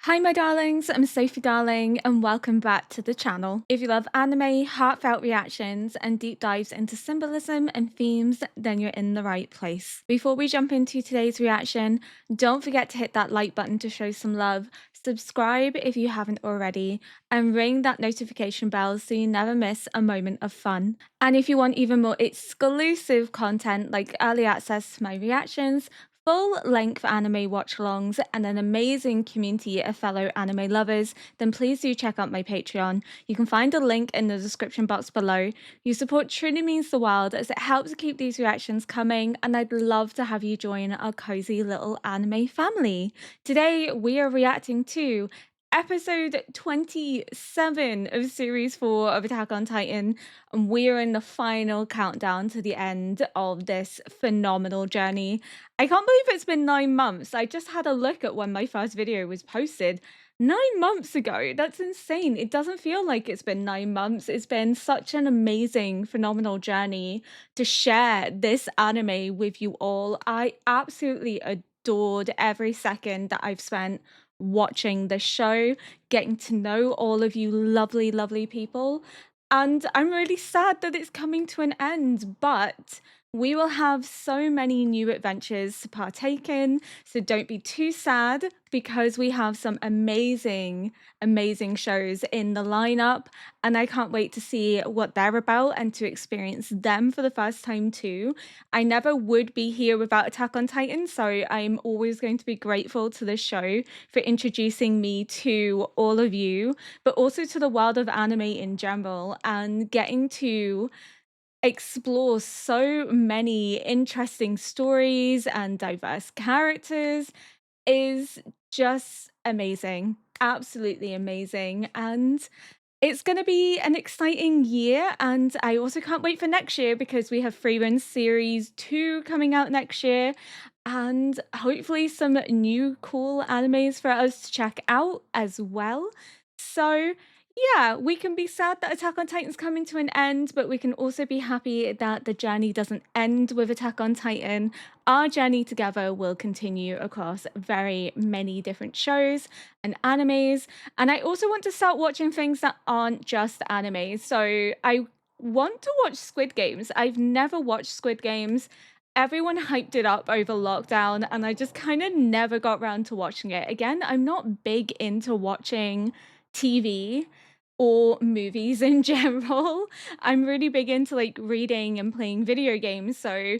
Hi, my darlings, I'm Sophie Darling, and welcome back to the channel. If you love anime, heartfelt reactions, and deep dives into symbolism and themes, then you're in the right place. Before we jump into today's reaction, don't forget to hit that like button to show some love, subscribe if you haven't already, and ring that notification bell so you never miss a moment of fun. And if you want even more exclusive content like early access to my reactions, full-length anime watch-alongs, and an amazing community of fellow anime lovers, then please do check out my Patreon. You can find a link in the description box below. Your support truly means the world as it helps keep these reactions coming, and I'd love to have you join our cozy little anime family. Today, we are reacting to episode 27 of series 4 of Attack on Titan, and we're in the final countdown to the end of this phenomenal journey. I can't believe it's been 9 months. I just had a look at when my first video was posted. 9 months ago. That's insane. It doesn't feel like it's been 9 months. It's been such an amazing, phenomenal journey to share this anime with you all. I absolutely adored every second that I've spent watching the show, getting to know all of you lovely, lovely people. And I'm really sad that it's coming to an end, but we will have so many new adventures to partake in, so don't be too sad because we have some amazing, amazing shows in the lineup, and I can't wait to see what they're about and to experience them for the first time too. I never would be here without Attack on Titan, so I'm always going to be grateful to this show for introducing me to all of you, but also to the world of anime in general, and getting to explore so many interesting stories and diverse characters is just amazing. Absolutely amazing. And it's going to be an exciting year. And I also can't wait for next year because we have Free Run Series 2 coming out next year. And hopefully some new cool animes for us to check out as well. So yeah, we can be sad that Attack on Titan's coming to an end, but we can also be happy that the journey doesn't end with Attack on Titan. Our journey together will continue across very many different shows and animes. And I also want to start watching things that aren't just anime. So I want to watch Squid Games. I've never watched Squid Games. Everyone hyped it up over lockdown, and I just kind of never got around to watching it. Again, I'm not big into watching TV or movies in general. I'm really big into like reading and playing video games. So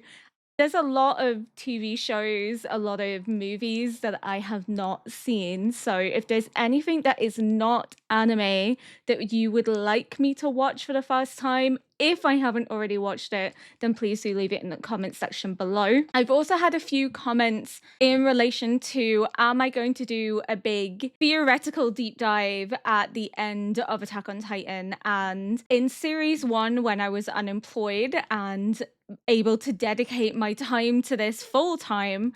there's a lot of TV shows, a lot of movies that I have not seen. So if there's anything that is not anime that you would like me to watch for the first time, if I haven't already watched it, then please do leave it in the comment section below. I've also had a few comments in relation to, am I going to do a big theoretical deep dive at the end of Attack on Titan? And in series 1, when I was unemployed and able to dedicate my time to this full time,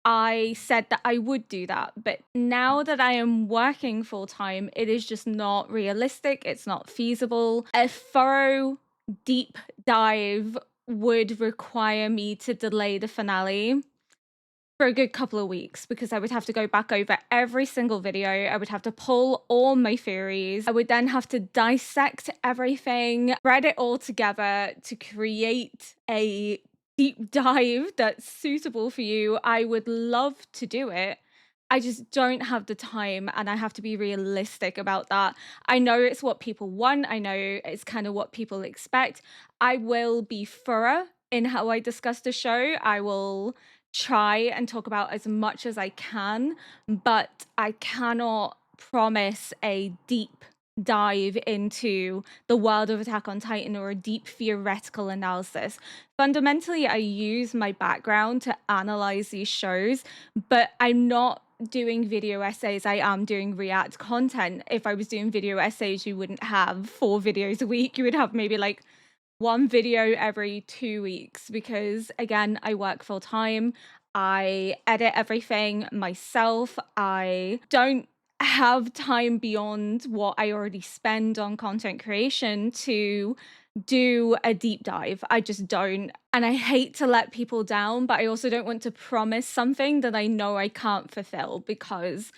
I said that I would do that. But now that I am working full time, it is just not realistic. It's not feasible. A thorough, deep dive would require me to delay the finale for a good couple of weeks because I would have to go back over every single video. I would have to pull all my theories. I would then have to dissect everything, thread it all together to create a deep dive that's suitable for you. I would love to do it. I just don't have the time, and I have to be realistic about that. I know it's what people want. I know it's kind of what people expect. I will be thorough in how I discuss the show. I will try and talk about as much as I can, but I cannot promise a deep dive into the world of Attack on Titan or a deep theoretical analysis. Fundamentally, I use my background to analyze these shows, but I'm not doing video essays. I am doing react content. If I was doing video essays, you wouldn't have 4 videos a week. You would have maybe like 1 video every 2 weeks because, again, I work full time. I edit everything myself. I don't have time beyond what I already spend on content creation to do a deep dive. I just don't. And I hate to let people down, but I also don't want to promise something that I know I can't fulfill because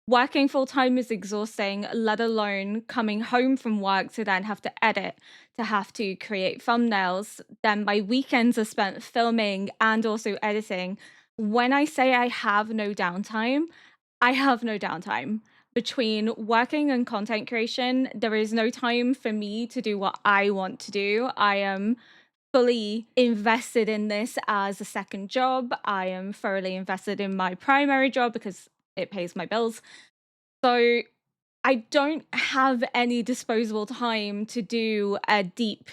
working full time is exhausting, let alone coming home from work to then have to edit, to have to create thumbnails. Then my weekends are spent filming and also editing. When I say I have no downtime, I have no downtime. Between working and content creation, there is no time for me to do what I want to do. I am fully invested in this as a second job. I am thoroughly invested in my primary job because it pays my bills. So I don't have any disposable time to do a deep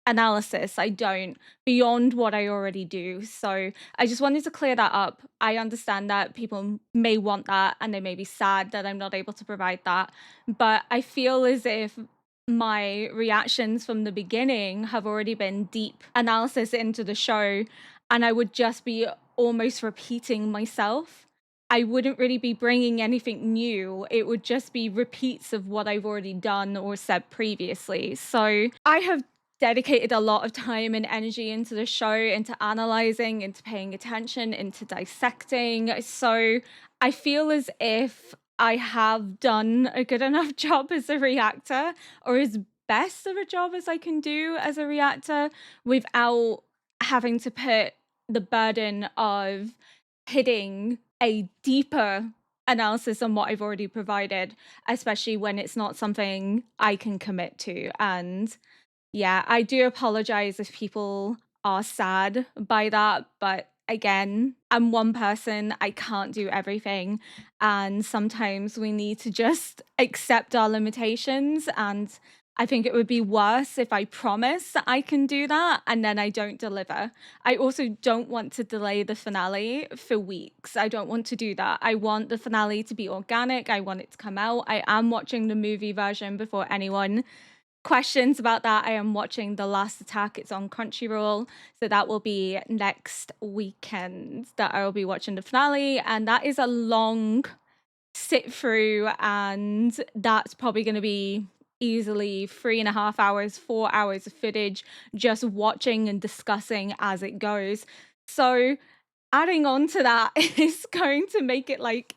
analysis. I don't, beyond what I already do. So I just wanted to clear that up. I understand that people may want that and they may be sad that I'm not able to provide that. But I feel as if my reactions from the beginning have already been deep analysis into the show, and I would just be almost repeating myself. I wouldn't really be bringing anything new. It would just be repeats of what I've already done or said previously. So I have dedicated a lot of time and energy into the show, into analyzing, into paying attention, into dissecting. So I feel as if I have done a good enough job as a reactor, or as best of a job as I can do as a reactor, without having to put the burden of hitting a deeper analysis on what I've already provided, especially when it's not something I can commit to. And yeah, I do apologize if people are sad by that, but again, I'm one person, I can't do everything, and sometimes we need to just accept our limitations. And I think it would be worse if I promise that I can do that and then I don't deliver. I also don't want to delay the finale for weeks. I don't want to do that. I want the finale to be organic. I want it to come out. I am watching the movie version before anyone questions about that. I am watching The Last Attack. It's on Crunchyroll. So that will be next weekend that I will be watching the finale. And that is a long sit through. And that's probably going to be easily 3.5 hours, 4 hours of footage, just watching and discussing as it goes. So adding on to that is going to make it like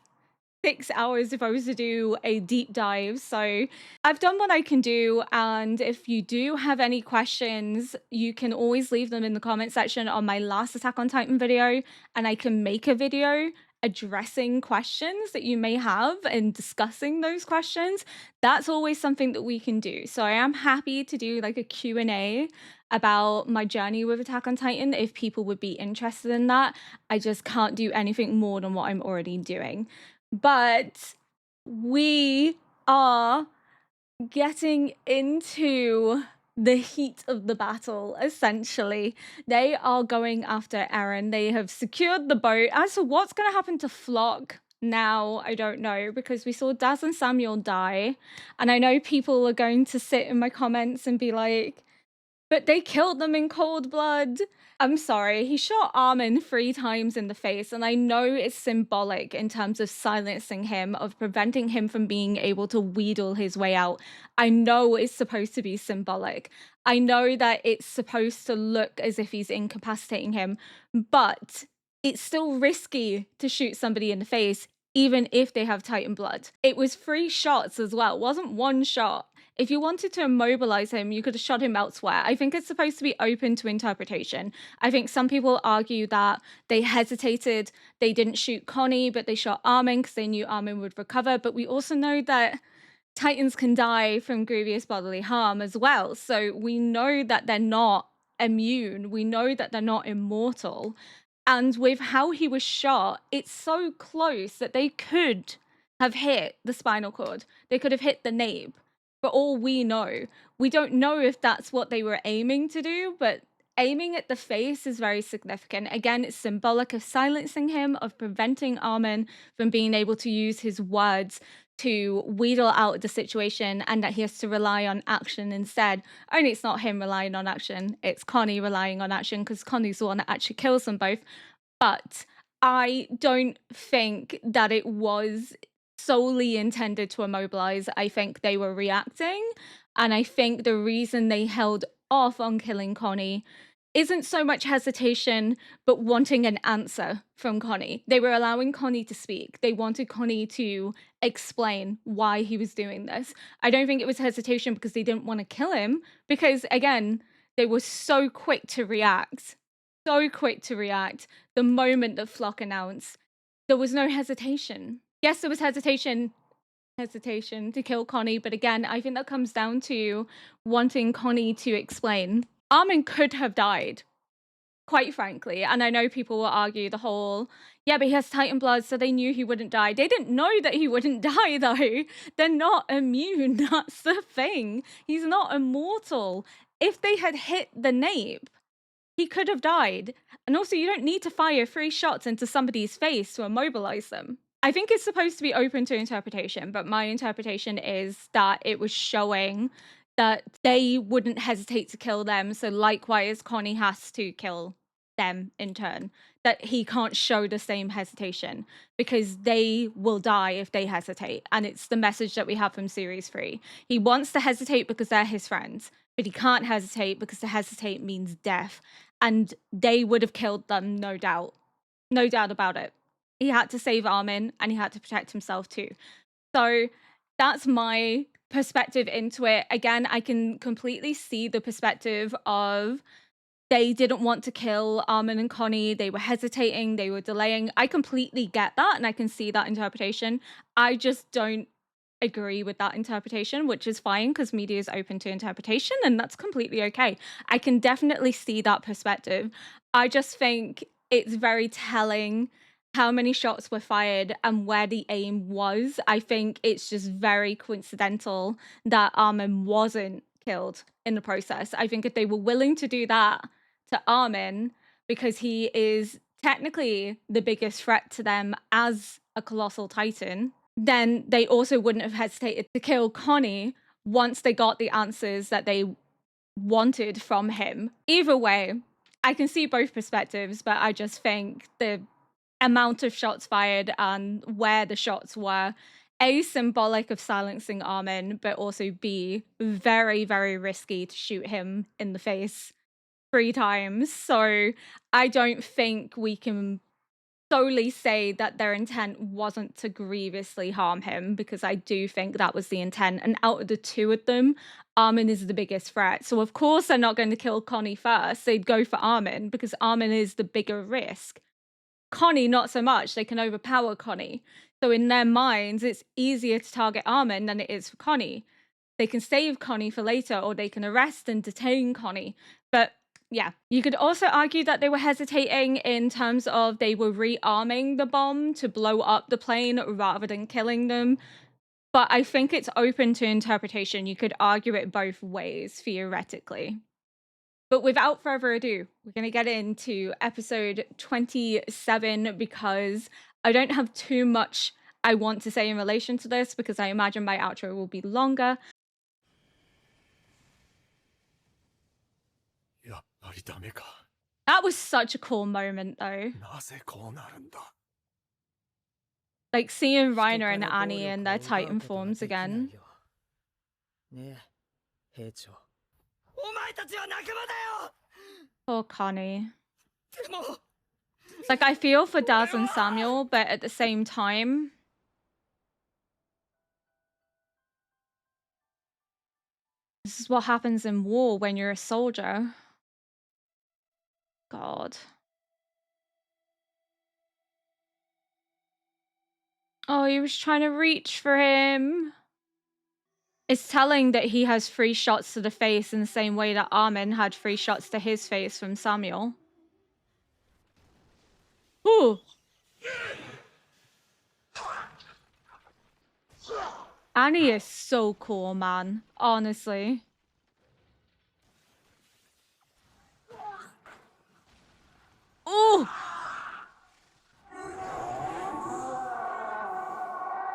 6 hours if I was to do a deep dive. So I've done what I can do. And if you do have any questions, you can always leave them in the comment section on my last Attack on Titan video, and I can make a video addressing questions that you may have and discussing those questions. That's always something that we can do. So I am happy to do like a Q&A about my journey with Attack on Titan if people would be interested in that. I just can't do anything more than what I'm already doing. But we are getting into the heat of the battle, essentially. They are going after Eren. They have secured the boat. As to what's going to happen to Flock now, I don't know, because we saw Daz and Samuel die. And I know people are going to sit in my comments and be like, but they killed them in cold blood. I'm sorry, he shot Armin 3 times in the face, and I know it's symbolic in terms of silencing him, of preventing him from being able to wheedle his way out. I know it's supposed to be symbolic. I know that it's supposed to look as if he's incapacitating him, but it's still risky to shoot somebody in the face, even if they have Titan blood. It was 3 shots as well, it wasn't 1 shot. If you wanted to immobilize him, you could have shot him elsewhere. I think it's supposed to be open to interpretation. I think some people argue that they hesitated, they didn't shoot Connie, but they shot Armin because they knew Armin would recover. But we also know that Titans can die from grievous bodily harm as well. So we know that they're not immune. We know that they're not immortal. And with how he was shot, it's so close that they could have hit the spinal cord. They could have hit the nape. For all we know, we don't know if that's what they were aiming to do, but aiming at the face is very significant. Again, it's symbolic of silencing him, of preventing Armin from being able to use his words to wheedle out the situation, and that he has to rely on action instead. Only it's not him relying on action, it's Connie relying on action, because Connie's the one that actually kills them both. But I don't think that it was solely intended to immobilize. I think they were reacting, and I think the reason they held off on killing Connie isn't so much hesitation, but wanting an answer from Connie. They were allowing Connie to speak. They wanted Connie to explain why he was doing this. I don't think it was hesitation because they didn't want to kill him, because again, they were so quick to react. So quick to react. The moment that Flock announced, there was no hesitation. Yes, there was hesitation to kill Connie, but again, I think that comes down to wanting Connie to explain. Armin could have died, quite frankly, and I know people will argue the whole, yeah, but he has Titan blood, so they knew he wouldn't die. They didn't know that he wouldn't die, though. They're not immune, that's the thing. He's not immortal. If they had hit the nape, he could have died. And also, you don't need to fire 3 shots into somebody's face to immobilize them. I think it's supposed to be open to interpretation, but my interpretation is that it was showing that they wouldn't hesitate to kill them, so likewise, Connie has to kill them in turn. That he can't show the same hesitation, because they will die if they hesitate, and it's the message that we have from Series 3. He wants to hesitate because they're his friends, but he can't hesitate because to hesitate means death, and they would have killed them, no doubt. No doubt about it. He had to save Armin, and he had to protect himself too. So that's my perspective into it. Again, I can completely see the perspective of they didn't want to kill Armin and Connie. They were hesitating, they were delaying. I completely get that, and I can see that interpretation. I just don't agree with that interpretation, which is fine because media is open to interpretation, and that's completely okay. I can definitely see that perspective. I just think it's very telling how many shots were fired and where the aim was. I think it's just very coincidental that Armin wasn't killed in the process. I think if they were willing to do that to Armin, because he is technically the biggest threat to them as a colossal titan, then they also wouldn't have hesitated to kill Connie once they got the answers that they wanted from him. Either way, I can see both perspectives, but I just think the amount of shots fired and where the shots were, A, symbolic of silencing Armin, but also B, very, very risky to shoot him in the face 3 times. So I don't think we can solely say that their intent wasn't to grievously harm him, because I do think that was the intent. And out of the 2 of them, Armin is the biggest threat. So of course they're not going to kill Connie first. They'd go for Armin because Armin is the bigger risk. Connie, not so much. They can overpower Connie. So in their minds, it's easier to target Armin than it is for Connie. They can save Connie for later, or they can arrest and detain Connie. But yeah, you could also argue that they were hesitating in terms of they were rearming the bomb to blow up the plane rather than killing them. But I think it's open to interpretation. You could argue it both ways, theoretically. But without further ado, we're going to get into episode 27, because I don't have too much I want to say in relation to this, because I imagine my outro will be longer. That was such a cool moment, though. Like seeing Reiner and Annie in their Titan forms again. Poor Connie. Like, I feel for Daz and Samuel, but at the same time, this is what happens in war when you're a soldier. God. Oh, he was trying to reach for him. It's telling that he has 3 shots to the face in the same way that Armin had 3 shots to his face from Samuel. Ooh. Annie is so cool, man. Honestly. Ooh.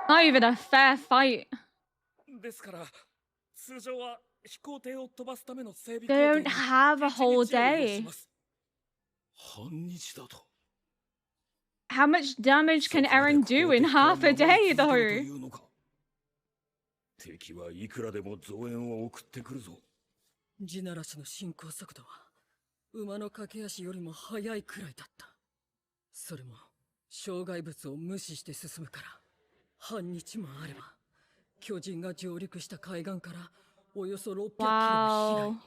Not even a fair fight. They don't have a whole day. How much damage can Eren do in half a day, though? 馬の駆け足よりも速いくらいだった。それも障害物を無視して進むから、半日もあれば巨人が上陸した海岸からおよそ600キロの避難に、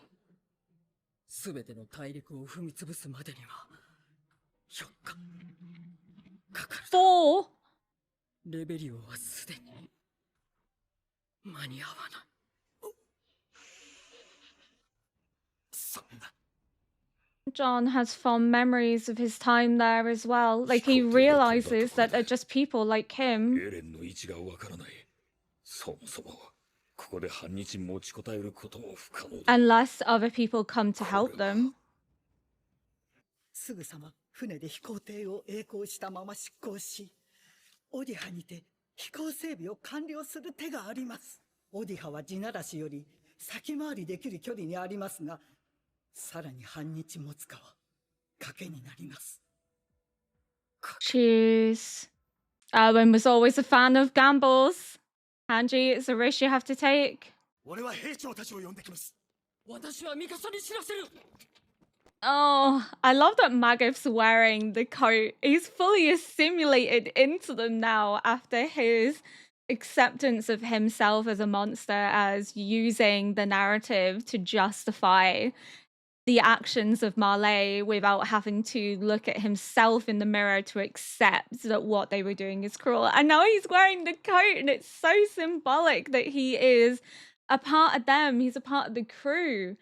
全ての大陸を踏み潰すまでには4日かかる。レベリオはすでに間に合わない。そんな。John has fond memories of his time there as well. Like, he realizes that they're just people like him. エレンの位置がわからない。そもそもここで半日持ちこたえることも不可能だ。Unless other people come to help them. すぐさま船で飛行艇を曳航したまま出港し、オディハにて飛行整備を完了する手があります。オディハは地ならしより先回りできる距離にありますが、さらに半日持つかは賭けになります。Cheers. Owen was always a fan of gambles. Hanji, it's a risk you have to take. 俺は兵長たちを呼んできます。私はミカサに知らせる。Oh, I love that Magif's wearing the coat. He's fully assimilated into them now after his acceptance of himself as a monster, as using the narrative to justify the actions of Marley without having to look at himself in the mirror to accept that what they were doing is cruel. And now he's wearing the coat, and it's so symbolic that he is a part of them. He's a part of the crew.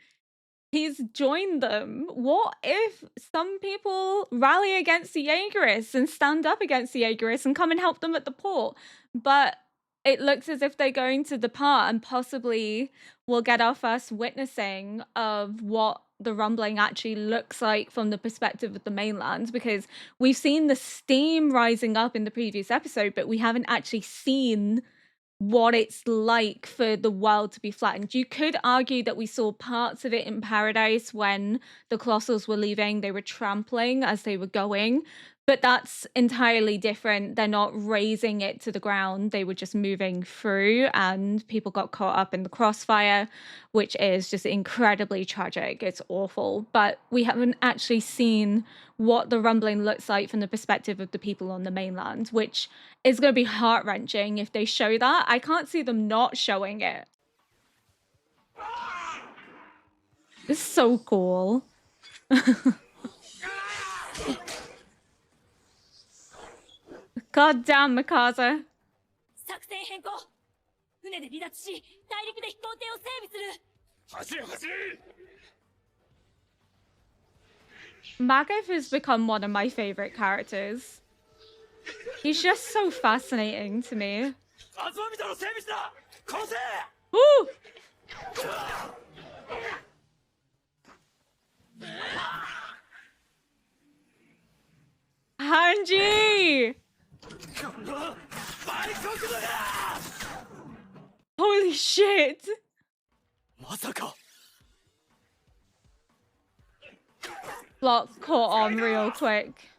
He's joined them. What if some people rally against the Jaegerists and stand up against the Jaegerists and come and help them at the port? But it looks as if they're going to depart, and possibly we'll get our first witnessing of what the rumbling actually looks like from the perspective of the mainland, because we've seen the steam rising up in the previous episode, but we haven't actually seen what it's like for the world to be flattened. You could argue that we saw parts of it in Paradise when the Colossals were leaving. They were trampling as they were going, but that's entirely different. They're not raising it to the ground. They were just moving through, and people got caught up in the crossfire, which is just incredibly tragic. It's awful, but we haven't actually seen what the rumbling looks like from the perspective of the people on the mainland, which is going to be heart-wrenching if they show that. I can't see them not showing it. It's so cool. God damn, Mikasa. 作戦変更。船で離脱し、大陸で飛行艇を整備する。走れ走れ。Magif has become one of my favorite characters. He's just so fascinating to me. Woo! Hanji! Holy shit! Block caught on real quick.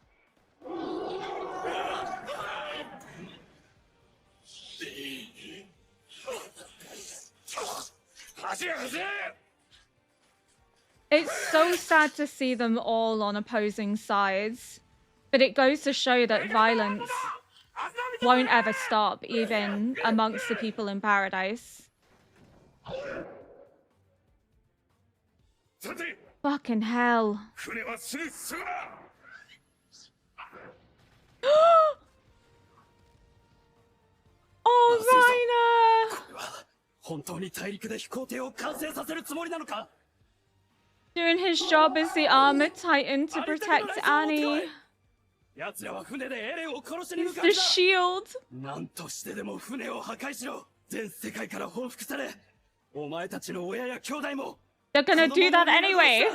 It's so sad to see them all on opposing sides, but it goes to show that violence won't ever stop, even amongst the people in Paradise. Fucking hell. Oh, Reiner! Doing his job as the armored titan to protect Annie. He's the shield. They're gonna do that anyway.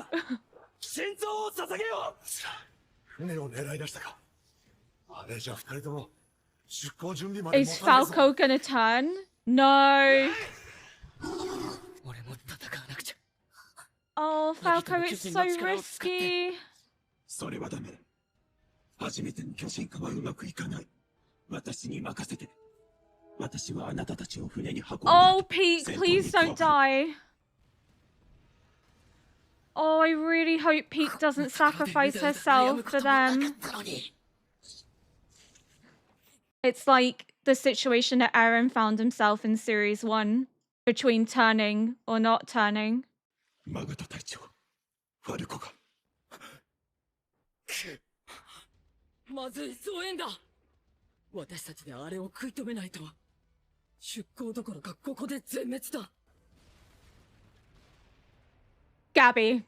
Is Falco gonna turn? No. Oh, Falco, it's so risky. Oh, Pete, please don't die. Oh, I really hope Pete doesn't sacrifice herself for them. It's like the situation that Aaron found himself in series 1, between turning or not turning. マガタ隊長、ファルコが。まずい、増援だ。私たちであれを食い止めないと。出港どころかここで全滅だ。Gabby.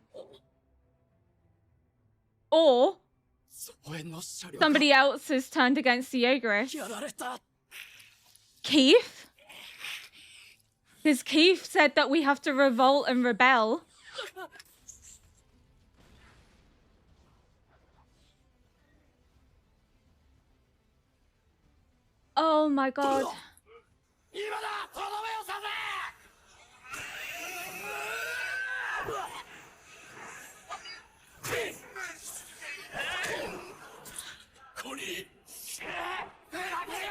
Or somebody else has turned against the Jaegerists. やられた。Keith? Because Keith said that we have to revolt and rebel. Oh my god. 今だ、とどめを刺せ。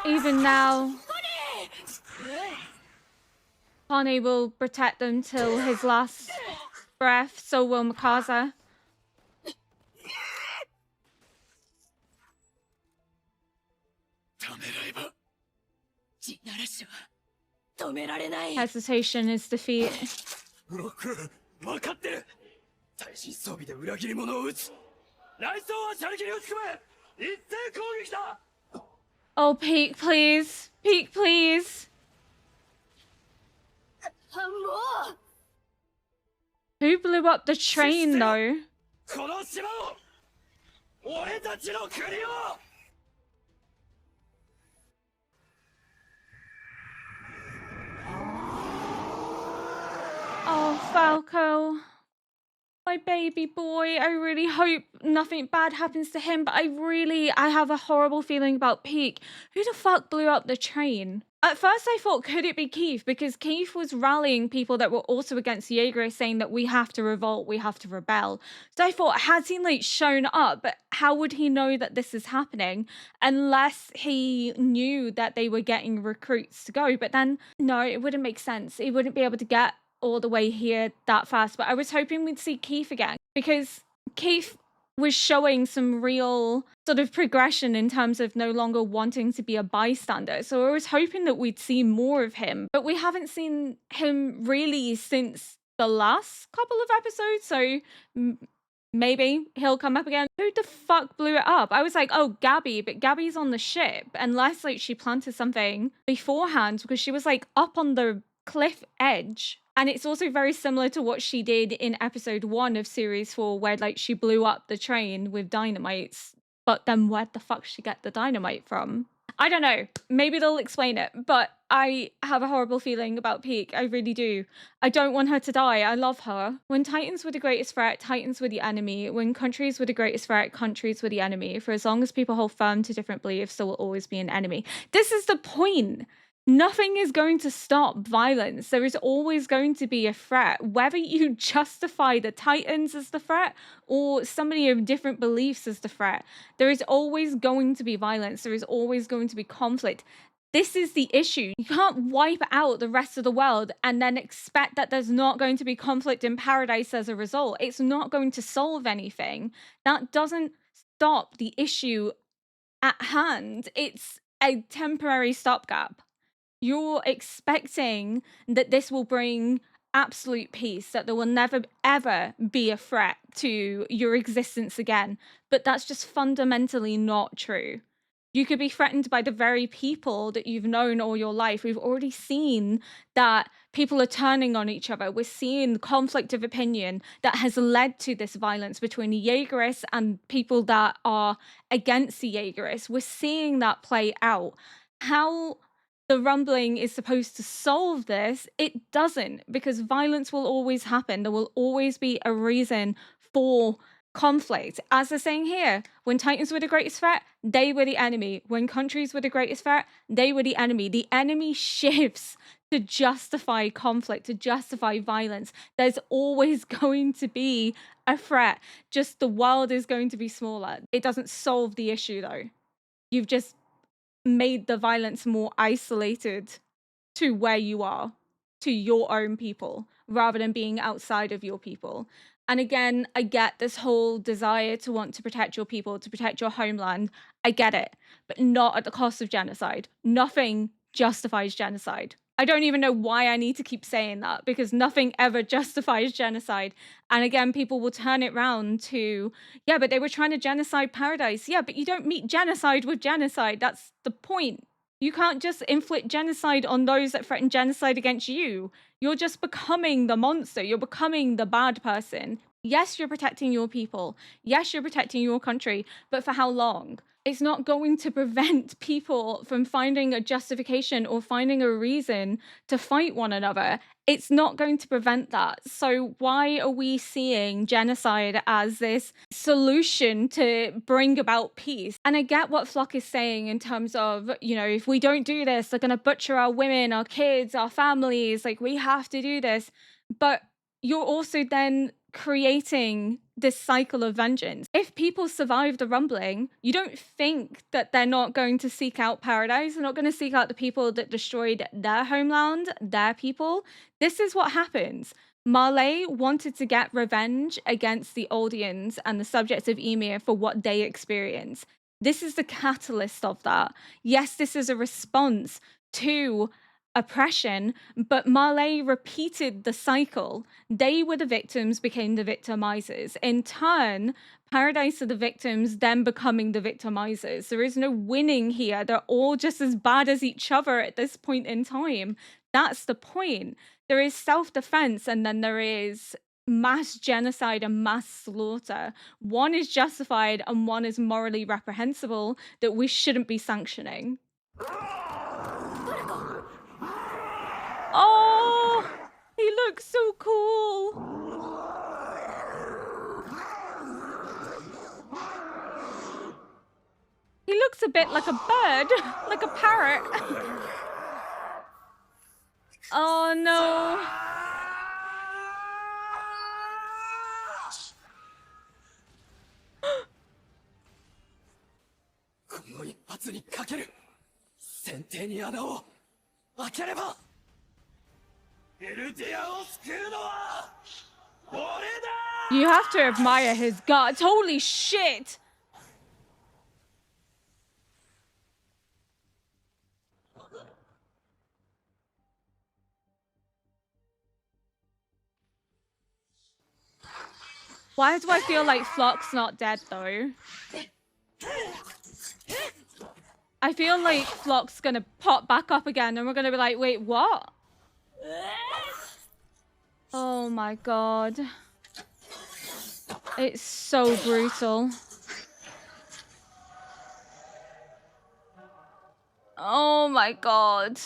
Even now, Connie will protect them till his last breath, so will Mikasa. ためらえば、地ならしは止められない。 Hesitation is defeat. ロック、分かってる。最新装備で裏切り者を撃つ。内装はシャルキに撃ち込め。一斉攻撃だ。 Oh, Peak, please. Peak, please. もう Who blew up the train, though? この島を、俺たちの国を。 Oh, Falco. My baby boy. I really hope nothing bad happens to him, but I have a horrible feeling about Peak. Who the fuck blew up the train? At first I thought, could it be Keith? Because Keith was rallying people that were also against the Jaeger, saying that we have to revolt, we have to rebel. So I thought, has he like shown up? But how would he know that this is happening? Unless he knew that they were getting recruits to go. But then, no, it wouldn't make sense. He wouldn't be able to get all the way here that fast. But I was hoping we'd see Keith again, because Keith was showing some real sort of progression in terms of no longer wanting to be a bystander. So I was hoping that we'd see more of him, but we haven't seen him really since the last couple of episodes. So maybe he'll come up again. Who the fuck blew it up? I was like, oh, Gabby, but Gabby's on the ship, unless like she planted something beforehand, because she was like up on the cliff edge. And it's also very similar to what she did in episode 1 of series 4, where like she blew up the train with dynamites. But then where the fuck she get the dynamite from? I don't know. Maybe they'll explain it, but I have a horrible feeling about Peak. I really do. I don't want her to die. I love her. When Titans were the greatest threat, Titans were the enemy. When countries were the greatest threat, countries were the enemy. For as long as people hold firm to different beliefs, there will always be an enemy. This is the point. Nothing is going to stop violence. There is always going to be a threat. Whether you justify the Titans as the threat or somebody of different beliefs as the threat, there is always going to be violence. There is always going to be conflict. This is the issue. You can't wipe out the rest of the world and then expect that there's not going to be conflict in paradise as a result. It's not going to solve anything. That doesn't stop the issue at hand. It's a temporary stopgap. You're expecting that this will bring absolute peace, that there will never ever be a threat to your existence again. But that's just fundamentally not true. You could be threatened by the very people that you've known all your life. We've already seen that people are turning on each other. We're seeing conflict of opinion that has led to this violence between the Jaegerists and people that are against the Jaegerists. We're seeing that play out. How the rumbling is supposed to solve this, it doesn't, because violence will always happen. There will always be a reason for conflict. As they're saying here, when Titans were the greatest threat, they were the enemy. When countries were the greatest threat, they were the enemy. The enemy shifts to justify conflict, to justify violence. There's always going to be a threat. Just the world is going to be smaller. It doesn't solve the issue though. You've just made the violence more isolated to where you are, to your own people, rather than being outside of your people. And again, I get this whole desire to want to protect your people, to protect your homeland. I get it, but not at the cost of genocide. Nothing justifies genocide. I don't even know why I need to keep saying that, because nothing ever justifies genocide. And again, people will turn it round to, yeah, but they were trying to genocide Paradise. Yeah, but you don't meet genocide with genocide. That's the point. You can't just inflict genocide on those that threaten genocide against you. You're just becoming the monster. You're becoming the bad person. Yes, you're protecting your people. Yes, you're protecting your country, but for how long? It's not going to prevent people from finding a justification or finding a reason to fight one another. It's not going to prevent that. So why are we seeing genocide as this solution to bring about peace? And I get what Flock is saying in terms of, you know, if we don't do this, they're going to butcher our women, our kids, our families. Like, we have to do this. But you're also then creating this cycle of vengeance. If people survive the rumbling, you don't think that they're not going to seek out Paradise. They're not going to seek out the people that destroyed their homeland, their people. This is what happens. Marley wanted to get revenge against the Oldians and the subjects of Emir for what they experienced. This is the catalyst of that. Yes, this is a response to oppression, but Marley repeated the cycle. They were the victims, became the victimizers. In turn, Paradise are the victims, then becoming the victimizers. There is no winning here. They're all just as bad as each other at this point in time. That's the point. There is self-defense, and then there is mass genocide and mass slaughter. One is justified and one is morally reprehensible that we shouldn't be sanctioning. Oh, he looks so cool. He looks a bit like a bird, like a parrot. Oh no. この一発にかける。船底に穴を開ければエルディアを救うのは俺だ。 You have to admire his guts. Holy shit. Why do I feel like Flock's not dead though? I feel like Flock's gonna pop back up again and we're gonna be like, wait, what? Oh my god. It's so brutal. Oh my god.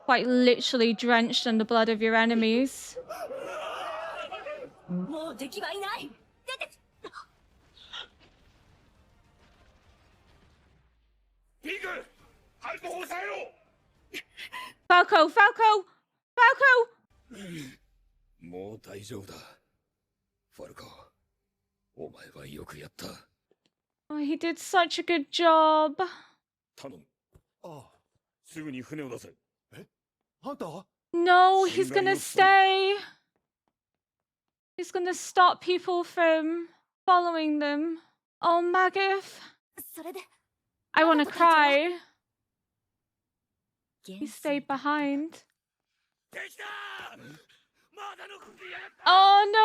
Quite literally drenched in the blood of your enemies. もう敵はいない。出て。ピーク、半歩抑えろ。 Falco, Falco, Falco! もう大丈夫だ。ファルコ、お前はよくやった。Oh, he did such a good job. 頼む。ああ、すぐに船を出せ。え、あんた？ No, he's gonna stay. He's gonna stop people from following them. Oh, Magif. それで。 I wanna cry. 元 He 帥 stayed behind. できた！まだ残ってやがった！ Oh no!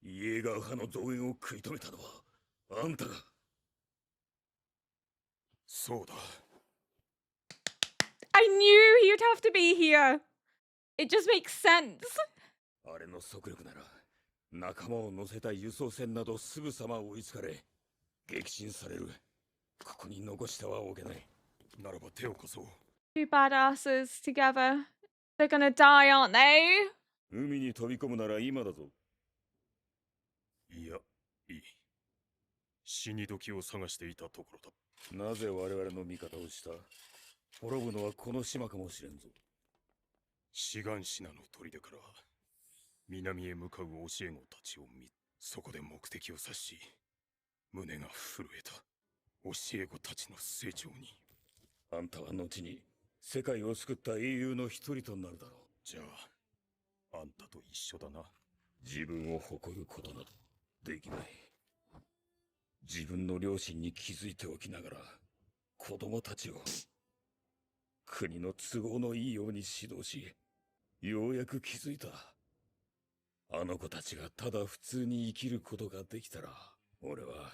イエーガー派の増援を食い止めたのはあんたが。そうだ。I knew he would have to be here. It just makes sense. あれの速力なら仲間を乗せた輸送船などすぐさま追いつかれ撃沈される。ここに残してはおけない。ならば手を貸そう。 Two badasses together. They're gonna die, aren't they? 海に飛び込むなら今だぞ。いや、いい。死に時を探していたところだ。なぜ我々の味方をした？滅ぶのはこの島かもしれんぞ。志願シナの砦から南へ向かう教え子たちを見、そこで目的を察し、胸が震えた。教え子たちの成長に。あんたは後に世界を救った英雄の一人となるだろう。じゃあ、あんたと一緒だな。自分を誇ることなどできない。自分の両親に気づいておきながら、子供たちを国の都合のいいように指導し、ようやく気づいた。あの子たちがただ普通に生きることができたら、俺は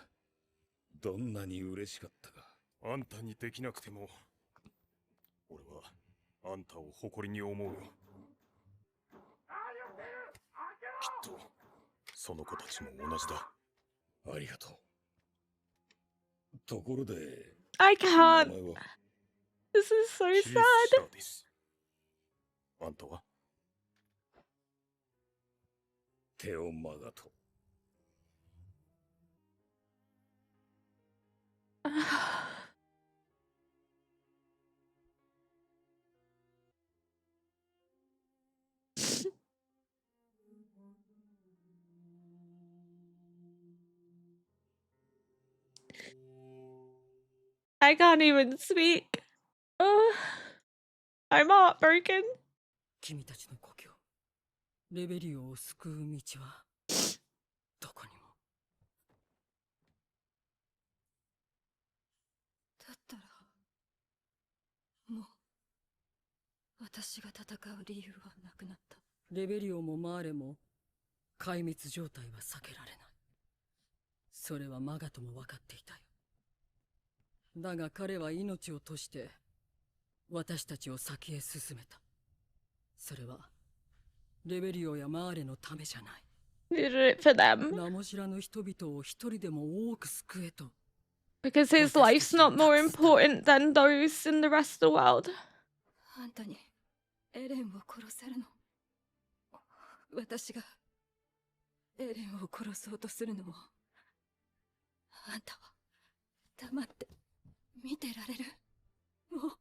どんなに嬉しかったか。あんたにできなくても、俺はあんたを誇りに思うよ。きっとその子たちも同じだ。ありがとう。ところで、I 名 can't. 前は This is so キリス・シ sad. ャーです。あんたはテオ・マガト。I can't even speak. I'm heartbroken. 君たちの故郷レベリオを救う道はどこにも。だったらもう私が戦う理由はなくなった。レベリオもマーレも壊滅状態は避けられない。それはマガトも分かっていたよ。だが彼は命を賭して私たちを先へ進めた。それはレベリオやマーレのためじゃない。He did it for them 名も知らぬ人々を一人でも多く救えと。 because his life's not more important than those in the rest of the world. あんたにエレンを殺せるの？私がエレンを殺そうとするのをあんたは黙って見てられる？もう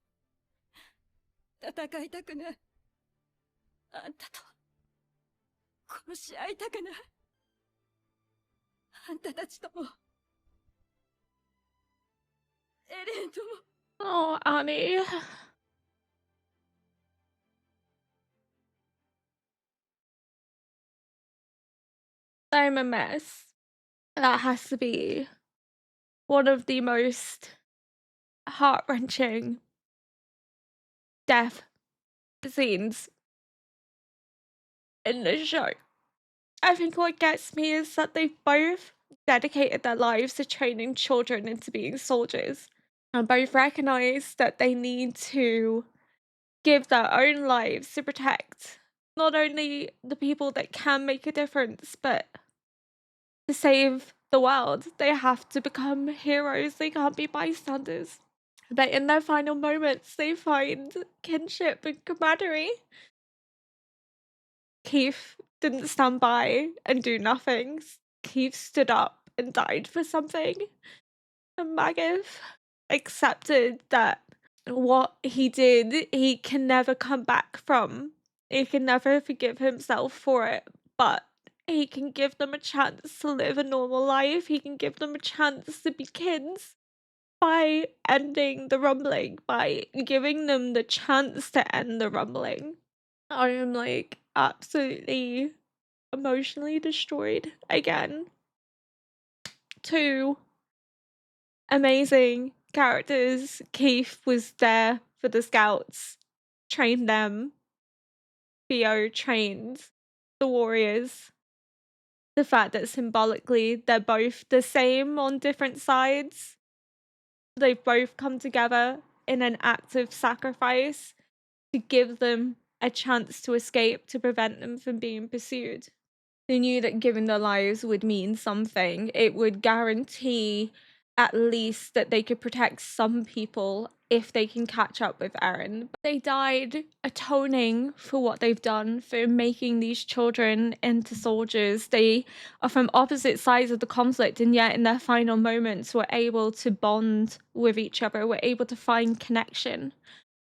戦いたくない。あんたと殺し合いたくない。あんたたちともエレンとも。 Oh, Annie. I'm a mess. That has to be one of the most heart-wrenching death scenes in the show. I think what gets me is that they've both dedicated their lives to training children into being soldiers, and both recognize that they need to give their own lives to protect not only the people that can make a difference, but to save the world. They have to become heroes. They can't be bystanders. But in their final moments, they find kinship and camaraderie. Keith didn't stand by and do nothing. Keith stood up and died for something. And Magath accepted that what he did, he can never come back from. He can never forgive himself for it, but he can give them a chance to live a normal life. He can give them a chance to be kids by ending the rumbling, by giving them the chance to end the rumbling. I am like absolutely emotionally destroyed again. Two amazing characters. Keith was there for the scouts, trained them. Theo trained the warriors. The fact that symbolically they're both the same on different sides. They've both come together in an act of sacrifice to give them a chance to escape, to prevent them from being pursued. They knew that giving their lives would mean something. It would guarantee at least that they could protect some people if they can catch up with Eren. But they died atoning for what they've done, for making these children into soldiers. They are from opposite sides of the conflict, and yet in their final moments were able to bond with each other, were able to find connection,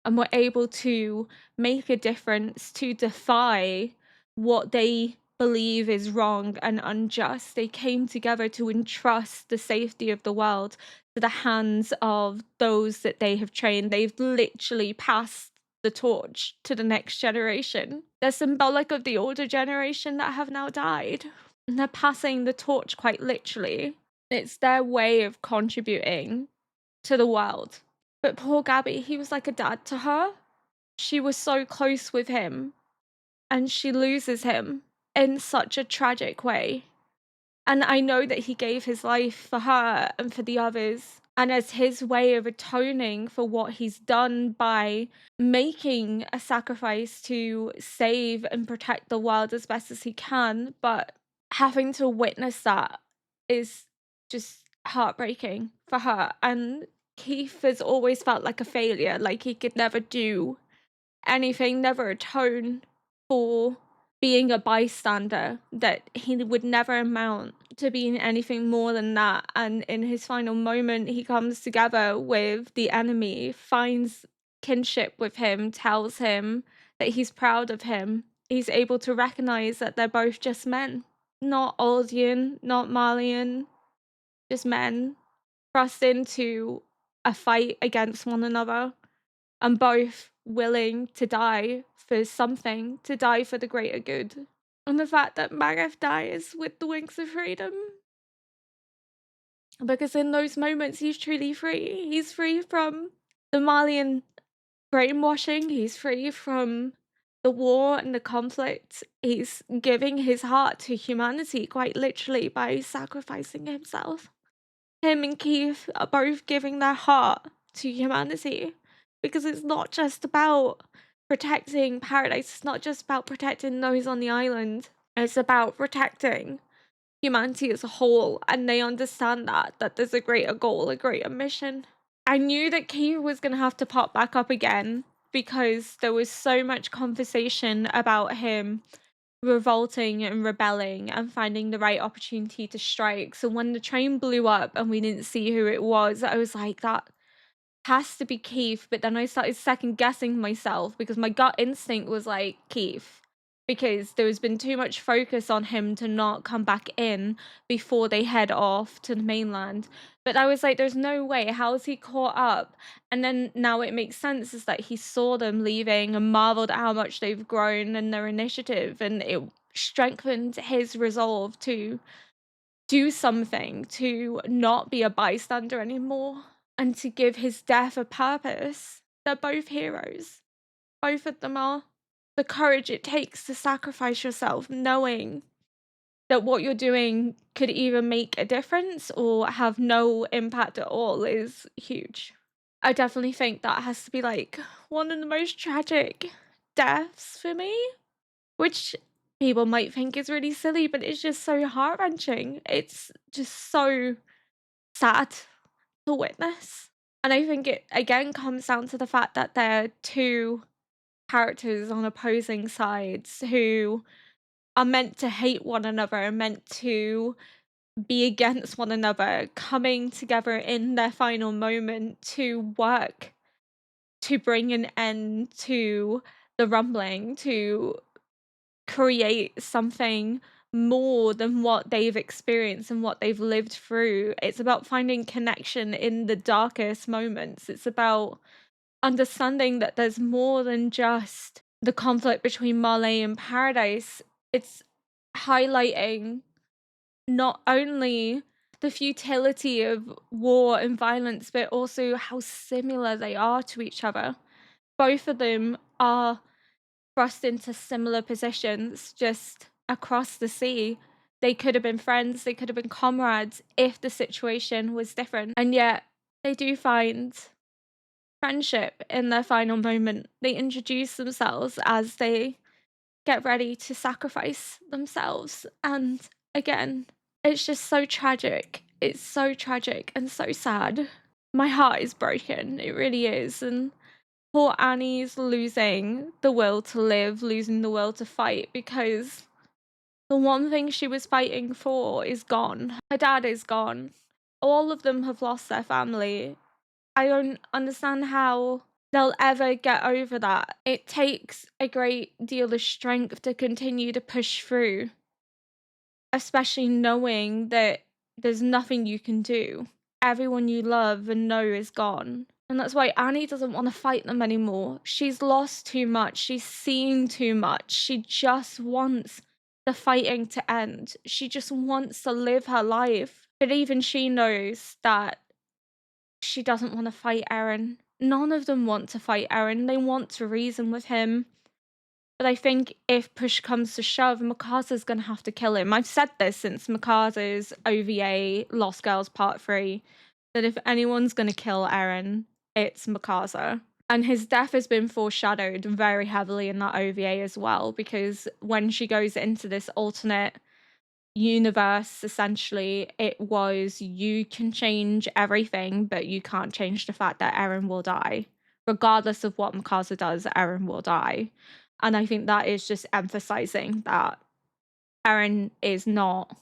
and were able to make a difference, to defy what they believe is wrong and unjust. They came together to entrust the safety of the world to the hands of those that they have trained. They've literally passed the torch to the next generation. They're symbolic of the older generation that have now died. And they're passing the torch quite literally. It's their way of contributing to the world. But poor Gabby, he was like a dad to her. She was so close with him, and she loses him in such a tragic way. And I know that he gave his life for her and for the others. And as his way of atoning for what he's done by making a sacrifice to save and protect the world as best as he can, but having to witness that is just heartbreaking for her. And Keith has always felt like a failure, like he could never do anything, never atone for being a bystander, that he would never amount to being anything more than that. And in his final moment, he comes together with the enemy, finds kinship with him, tells him that he's proud of him. He's able to recognize that they're both just men, not Aldian, not Marlian, just men thrust into a fight against one another, and both willing to die for something, to die for the greater good. And the fact that Mareth dies with the wings of freedom, because in those moments he's truly free. He's free from the Malian brainwashing, he's free from the war and the conflict. He's giving his heart to humanity quite literally by sacrificing himself. Him and Keith are both giving their heart to humanity, because it's not just about protecting paradise, it's not just about protecting those on the island, it's about protecting humanity as a whole. And they understand that there's a greater goal, a greater mission. I knew that Keith was going to have to pop back up again, because there was so much conversation about him revolting and rebelling and finding the right opportunity to strike. So when the train blew up and we didn't see who it was, I was like, that has to be Keith. But then I started second guessing myself, because my gut instinct was like Keith, because there's been too much focus on him to not come back in before they head off to the mainland. But I was like, there's no way. How is he caught up? And then now it makes sense, is that he saw them leaving and marveled at how much they've grown and their initiative, and it strengthened his resolve to do something, to not be a bystander anymore, and to give his death a purpose. They're both heroes. Both of them are. The courage it takes to sacrifice yourself, knowing that what you're doing could either make a difference or have no impact at all, is huge. I definitely think that has to be like one of the most tragic deaths for me, which people might think is really silly, but it's just so heart-wrenching. It's just so sad to witness. And I think it again comes down to the fact that they're two characters on opposing sides who are meant to hate one another and meant to be against one another, coming together in their final moment to work to bring an end to the rumbling, to create something more than what they've experienced and what they've lived through. It's about finding connection in the darkest moments. It's about understanding that there's more than just the conflict between Marley and Paradise. It's highlighting not only the futility of war and violence, but also how similar they are to each other. Both of them are thrust into similar positions just across the sea. They could have been friends, they could have been comrades if the situation was different. And yet they do find friendship in their final moment. They introduce themselves as they get ready to sacrifice themselves. And again, it's just so tragic. It's so tragic and so sad. My heart is broken. It really is. And poor Annie's losing the will to live, losing the will to fight, because the one thing she was fighting for is gone. Her dad is gone. All of them have lost their family. I don't understand how they'll ever get over that. It takes a great deal of strength to continue to push through especially knowing that there's nothing you can do. Everyone you love and know is gone. And that's why Annie doesn't want to fight them anymore. She's lost too much. She's seen too much. She just wants the fighting to end. She just wants to live her life. But even she knows that she doesn't want to fight Eren. None of them want to fight Eren. They want to reason with him. But I think if push comes to shove, Mikasa's going to have to kill him. I've said this since Mikasa's OVA Lost Girls Part 3, that if anyone's going to kill Eren, it's Mikasa. And his death has been foreshadowed very heavily in that OVA as well, because when she goes into this alternate universe, essentially, it was you can change everything, but you can't change the fact that Eren will die. Regardless of what Mikasa does, Eren will die. And I think that is just emphasizing that Eren is not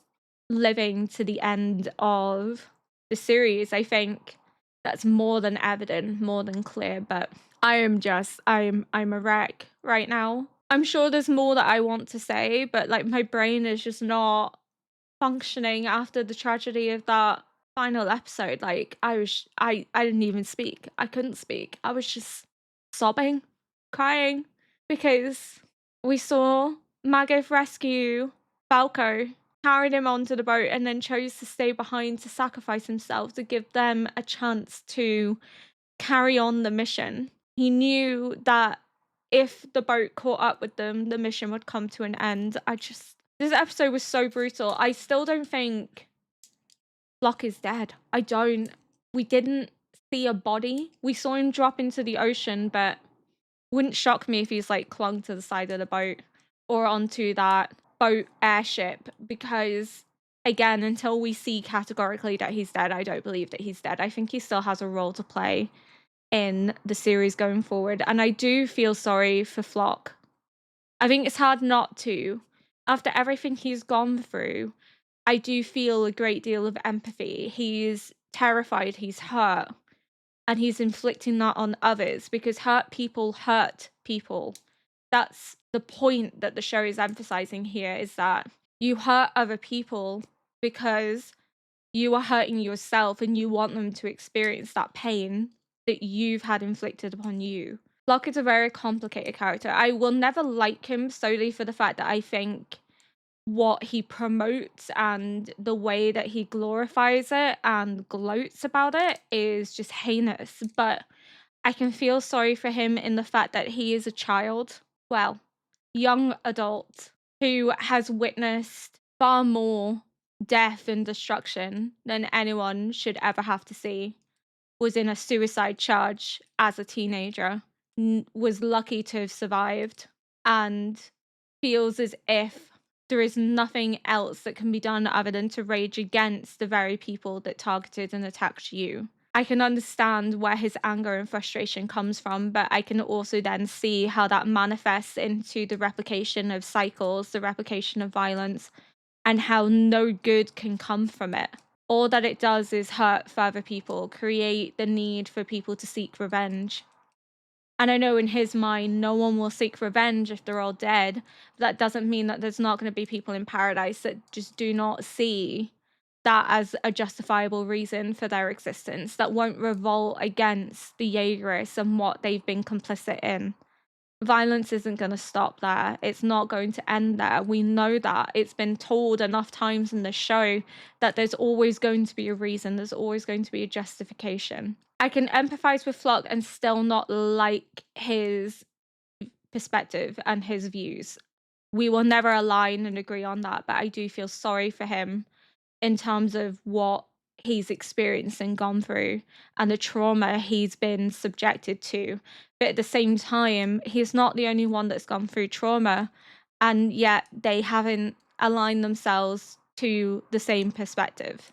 living to the end of the series. I think that's more than evident, more than clear, but I'm a wreck right now. I'm sure there's more that I want to say, but like my brain is just not functioning after the tragedy of that final episode. Like I didn't even speak. I couldn't speak. I was just sobbing, crying, because we saw Magoth rescue Falco, carried him onto the boat, and then chose to stay behind to sacrifice himself to give them a chance to carry on the mission. He knew that if the boat caught up with them, the mission would come to an end. This episode was so brutal. I still don't think Flock is dead. I don't. We didn't see a body. We saw him drop into the ocean, but wouldn't shock me if he's like clung to the side of the boat or onto that boat airship, because again, until we see categorically that he's dead, I don't believe that he's dead. I think he still has a role to play in the series going forward. And I do feel sorry for Flock. I think it's hard not to. After everything he's gone through, I do feel a great deal of empathy. He's terrified, he's hurt, and he's inflicting that on others, because hurt people hurt people. That's the point that the show is emphasizing here, is that you hurt other people because you are hurting yourself and you want them to experience that pain that you've had inflicted upon you. Locke is a very complicated character. I will never like him solely for the fact that I think what he promotes and the way that he glorifies it and gloats about it is just heinous. But I can feel sorry for him in the fact that he is a child, well, young adult, who has witnessed far more death and destruction than anyone should ever have to see, was in a suicide charge as a teenager, was lucky to have survived, and feels as if there is nothing else that can be done other than to rage against the very people that targeted and attacked you. I can understand where his anger and frustration comes from, but I can also then see how that manifests into the replication of cycles, the replication of violence, and how no good can come from it. All that it does is hurt further people, create the need for people to seek revenge. And I know in his mind, no one will seek revenge if they're all dead. But that doesn't mean that there's not going to be people in paradise that just do not see that as a justifiable reason for their existence, that won't revolt against the Jaegerists and what they've been complicit in. Violence isn't going to stop there. It's not going to end there. We know that. It's been told enough times in the show that there's always going to be a reason. There's always going to be a justification. I can empathize with Flock and still not like his perspective and his views. We will never align and agree on that, but I do feel sorry for him in terms of what he's experienced and gone through and the trauma he's been subjected to. But at the same time, he's not the only one that's gone through trauma, and yet they haven't aligned themselves to the same perspective.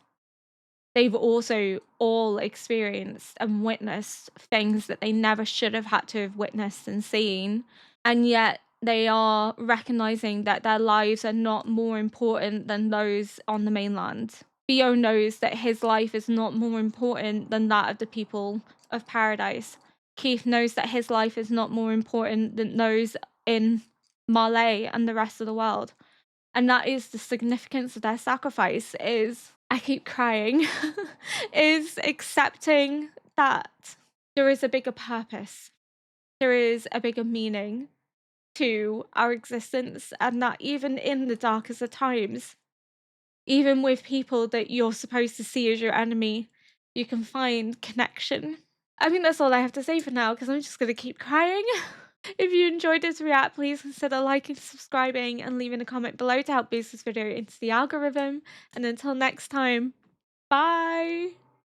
They've also all experienced and witnessed things that they never should have had to have witnessed and seen, and yet they are recognizing that their lives are not more important than those on the mainland. Theo knows that his life is not more important than that of the people of Paradise. Keith knows that his life is not more important than those in Malay and the rest of the world. And that is the significance of their sacrifice, is, I keep crying, is accepting that there is a bigger purpose. There is a bigger meaning to our existence, and that even in the darkest of times, even with people that you're supposed to see as your enemy, you can find connection. I think that's all I have to say for now, because I'm just going to keep crying. If you enjoyed this react, please consider liking, subscribing, and leaving a comment below to help boost this video into the algorithm. And until next time, bye!